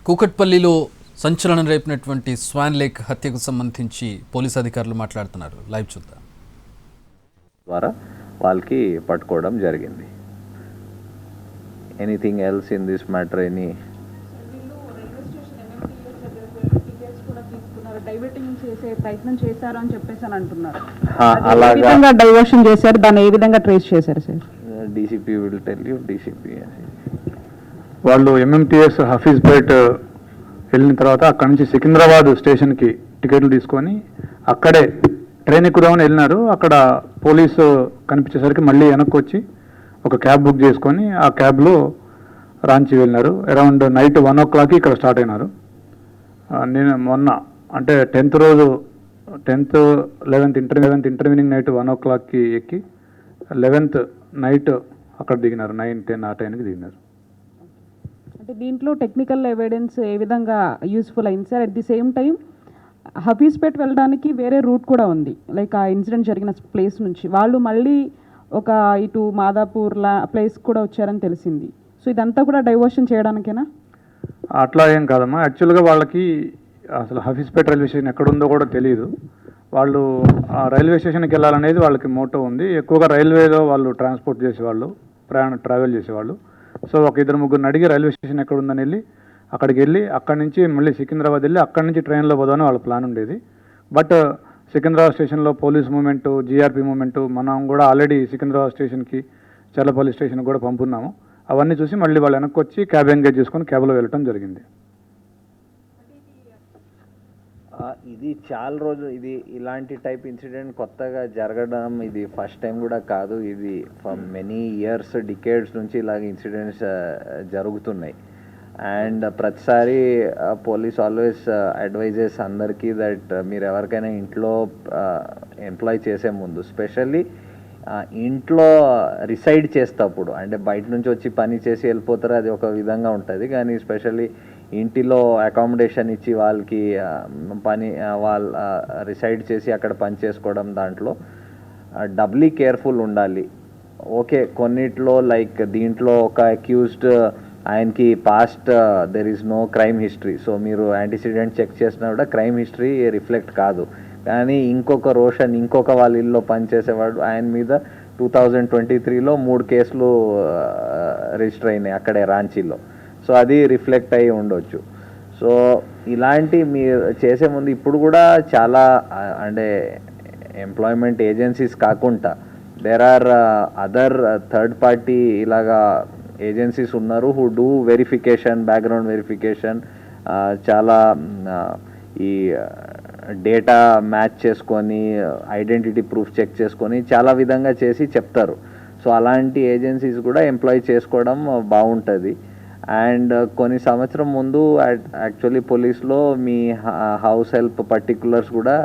కూకట్పల్లిలో సంచలనం రేపినటువంటి Swan Lake హత్యకు సంబంధించి పోలీస్ అధికారులు మాట్లాడుతున్నారు. లైవ్ చూద్దాం. ద్వారా వాళ్ళకి పట్టుకోవడం జరిగింది. Anything else in this matter? Diverting చేసే ప్రయత్నం చేశారు అని చెప్పేసి అని అంటున్నారు. అలాగా డైవర్షన్ చేశారు, దాన్ని ఏ విధంగా ట్రేస్ చేశారు sir? DCP will tell you. DCP వాళ్ళు ఎంఎంటీఎస్ హఫీజ్పేట్ వెళ్ళిన తర్వాత అక్కడ నుంచి సికింద్రాబాద్ స్టేషన్కి టికెట్లు తీసుకొని అక్కడే ట్రైన్ ఎక్కుదామని వెళ్ళినారు. అక్కడ పోలీసు కనిపించేసరికి మళ్ళీ వెనక్కి వచ్చి ఒక క్యాబ్ బుక్ చేసుకొని ఆ క్యాబ్లో రాంచి వెళ్ళినారు. అరౌండ్ నైట్ 1 o'clock ఇక్కడ స్టార్ట్ అయినారు. నేను మొన్న అంటే 10th రోజు 10th 11th intervening night 1 o'clock ఎక్కి 11th నైట్ అక్కడ దిగినారు. 9, 10 ఆ టైంకి దిగినారు. అంటే దీంట్లో టెక్నికల్ ఎవిడెన్స్ ఏ విధంగా యూస్ఫుల్ అయింది sir? At the same time Hafeezpet వెళ్ళడానికి వేరే రూట్ కూడా ఉంది, లైక్ ఆ ఇన్సిడెంట్ జరిగిన ప్లేస్ నుంచి వాళ్ళు మళ్ళీ ఒక ఇటు మాదాపూర్లా ప్లేస్ కూడా వచ్చారని తెలిసింది. సో ఇదంతా కూడా డైవర్షన్ చేయడానికేనా? అట్లా ఏం కాదమ్మా. యాక్చువల్గా వాళ్ళకి అసలు హఫీజ్పేట్ రైల్వే స్టేషన్ ఎక్కడుందో కూడా తెలియదు. వాళ్ళు ఆ రైల్వే స్టేషన్కి వెళ్ళాలనేది వాళ్ళకి మోటో ఉంది. ఎక్కువగా రైల్వేలో వాళ్ళు ట్రాన్స్పోర్ట్ చేసేవాళ్ళు, ట్రావెల్ చేసేవాళ్ళు. సో ఒక 2-3 అడిగి రైల్వే స్టేషన్ ఎక్కడుందని వెళ్ళి అక్కడికి వెళ్ళి అక్కడి నుంచి మళ్ళీ సికింద్రాబాద్ వెళ్ళి అక్కడి నుంచి ట్రైన్లో పోదామని వాళ్ళ ప్లాన్ ఉండేది. బట్ సికింద్రాబాద్ స్టేషన్లో పోలీస్ మూమెంటు, జీఆర్పీ మూమెంటు, మనం కూడా ఆల్రెడీ సికింద్రాబాద్ స్టేషన్కి చల్లపల్లి స్టేషన్కి కూడా పంపున్నాము. అవన్నీ చూసి మళ్ళీ వాళ్ళు వెనక్కి వచ్చి క్యాబ్ ఎంగేజ్ చేసుకొని క్యాబ్లో వెళ్ళటం జరిగింది. ఇది చాలా రోజు ఇలాంటి టైప్ ఇన్సిడెంట్ కొత్తగా జరగడం ఇది ఫస్ట్ టైం కూడా కాదు. ఇది ఫర్ మెనీ ఇయర్స్, డికేడ్స్ నుంచి ఇలాగ ఇన్సిడెంట్స్ జరుగుతున్నాయి. అండ్ ప్రతిసారి పోలీస్ ఆల్వేస్ అడ్వైజెస్ అందరికీ దట్ మీరు ఎవరికైనా ఇంట్లో ఎంప్లాయ్ చేసే ముందు, స్పెషల్లీ ఇంట్లో రిసైడ్ చేసేటప్పుడు, అంటే బయట నుంచి వచ్చి పని చేసి వెళ్ళిపోతారు, అది ఒక విధంగా ఉంటుంది. కానీ స్పెషల్లీ ఇంటిలో అకామిడేషన్ ఇచ్చి వాళ్ళకి వాళ్ళు రిసైడ్ చేసి అక్కడ పని చేసుకోవడం, దాంట్లో డబ్లీ కేర్ఫుల్ ఉండాలి. ఓకే, కొన్నిట్లో లైక్ దీంట్లో ఒక అక్యూజ్డ్ ఆయనకి past there is no crime history. So మీరు యాంటీసిడెంట్ చెక్ చేసినా కూడా క్రైమ్ హిస్టరీ రిఫ్లెక్ట్ కాదు. కానీ ఇంకొక రోషన్, ఇంకొక వాళ్ళ ఇల్లు పనిచేసేవాడు, ఆయన మీద 2023లో 3 కేసులు రిజిస్టర్ అయినాయి అక్కడే రాంచీలో. సో అది రిఫ్లెక్ట్ అయ్యి ఉండొచ్చు. సో ఇలాంటి మీరు చేసే ముందు ఇప్పుడు కూడా చాలా అంటే ఎంప్లాయ్మెంట్ ఏజెన్సీస్ కాకుండా there are other third party ఇలాగా ఏజెన్సీస్ ఉన్నారు who do verification, background verification, చాలా ఈ డేటా మ్యాచ్ చేసుకొని ఐడెంటిటీ ప్రూఫ్ చెక్ చేసుకొని చాలా విధంగా చేసి చెప్తారు. సో అలాంటి ఏజెన్సీస్ కూడా ఎంప్లాయ్ చేసుకోవడం బాగుంటుంది. అండ్ కొన్ని సంవత్సరం ముందు యాక్చువల్లీ పోలీస్లో మీ హౌస్ హెల్ప్ పర్టికులర్స్ కూడా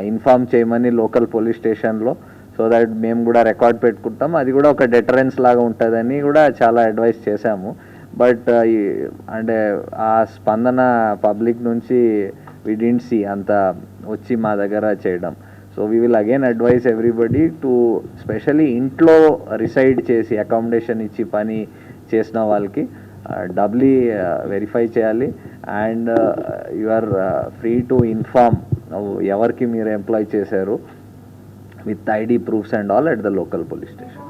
ఇన్ఫార్మ్ చేయమని లోకల్ పోలీస్ స్టేషన్లో, సో దట్ మేము కూడా రికార్డ్ పెట్టుకుంటాం. అది కూడా ఒక డెటరెన్స్ లాగా ఉంటుందని కూడా చాలా అడ్వైస్ చేశాము. బట్ అంటే ఆ స్పందన పబ్లిక్ నుంచి వి డిడ్ంట్ సీ అంత వచ్చి మా దగ్గర చేయడం. So we will again advise everybody to specially ఇంట్లో రిసైడ్ చేసి అకామిడేషన్ ఇచ్చి పని చేసిన వాళ్ళకి డబ్లీ వెరిఫై చేయాలి. And you are free to inform ఎవరికి మీరు ఎంప్లాయ్ చేశారు with ID proofs and all at the local police station.